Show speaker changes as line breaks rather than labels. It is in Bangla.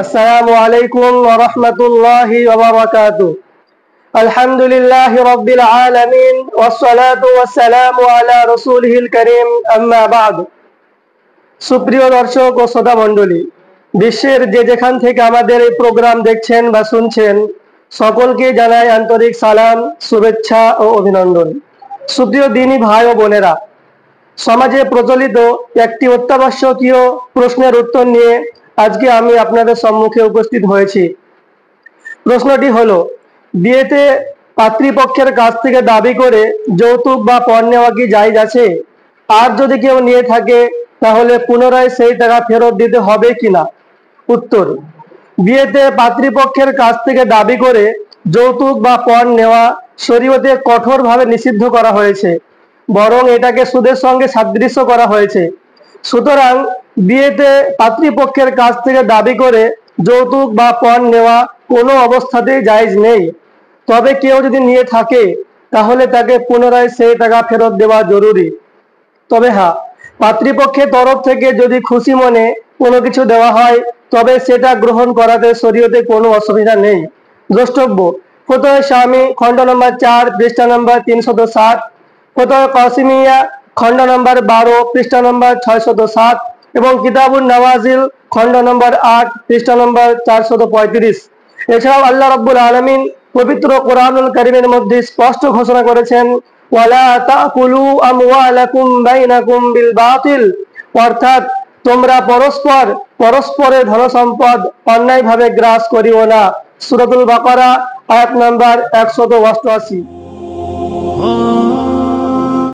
আসসালামু আলাইকুম ওয়া রাহমাতুল্লাহি ওয়া বারাকাতুহু। আলহামদুলিল্লাহি রাব্বিল আলামিন ওয়াসসালাতু ওয়াসসালামু আলা রাসূলিহিল কারীম, আম্মা বা'দ। সুপ্রিয় দর্শক ও শ্রোতা মণ্ডলী, বিশ্বের যে যেখান থেকে আমাদের এই প্রোগ্রাম দেখছেন বা শুনছেন, সকলকে জানাই আন্তরিক সালাম, শুভেচ্ছা ও অভিনন্দন। সুপ্রিয় দিনী ভাই ও বোনেরা, সমাজে প্রচলিত একটি অত্যাবশ্যকীয় প্রশ্নের উত্তর নিয়ে আজকে আমি আপনাদের সম্মুখে উপস্থিত হয়েছি। প্রশ্নটি হলো, বিয়েতে পাত্রীপক্ষের কাছ থেকে দাবি করে যৌতুক বা পণ নেওয়া কি জায়েজ আছে? আর যদি কেউ নিয়ে থাকে তাহলে পুনরায় সেই টাকা ফেরত দিতে হবে কিনা? উত্তর: বিয়েতে পাত্রীপক্ষের কাছ থেকে দাবি করে যৌতুক বা পণ নেওয়া শরীয়তে কঠোরভাবে নিষিদ্ধ করা হয়েছে, বরং এটাকে সুদের সঙ্গে সাদৃশ্য করা হয়েছে। সুতরাং বিয়েতে পাত্রীপক্ষের কাছ থেকে দাবি করে যৌতুক বা পণ নেওয়া কোনো অবস্থাতেই জায়েজ নেই। তবে কেউ যদি নিয়ে থাকে তাহলে তাকে পুনরায় সেই টাকা ফেরত দেওয়া জরুরি। তবে হ্যাঁ, পাত্রীপক্ষের তরফ থেকে যদি খুশি মনে কোনো কিছু দেওয়া হয় তবে সেটা গ্রহণ করাতে শরীয়তে কোনো অসুবিধা নেই। দ্রষ্টব্য: ফতোয়া শামী খণ্ড নম্বর 4 পৃষ্ঠা নম্বর 307, ফতোয়া কাসিমিয়া খণ্ড নম্বর 12 পৃষ্ঠা নম্বর 607 এবং কিতাবুন নওয়াজিল খণ্ড নম্বর 8 পৃষ্ঠা নম্বর 435। এছাড়াও আল্লাহ রাব্বুল আলামিন পবিত্র কোরআনুল কারীমের মধ্যে স্পষ্ট ঘোষণা করেছেন, ওয়ালা তাকুলু আমওয়ালাকুম বাইনাকুম বিল বাতিল, অর্থাৎ তোমরা পরস্পরের ধনসম্পদ অন্যায়ভাবে গ্রাস করিও না। সূরাতুল বাকারা আয়াত নম্বর 188।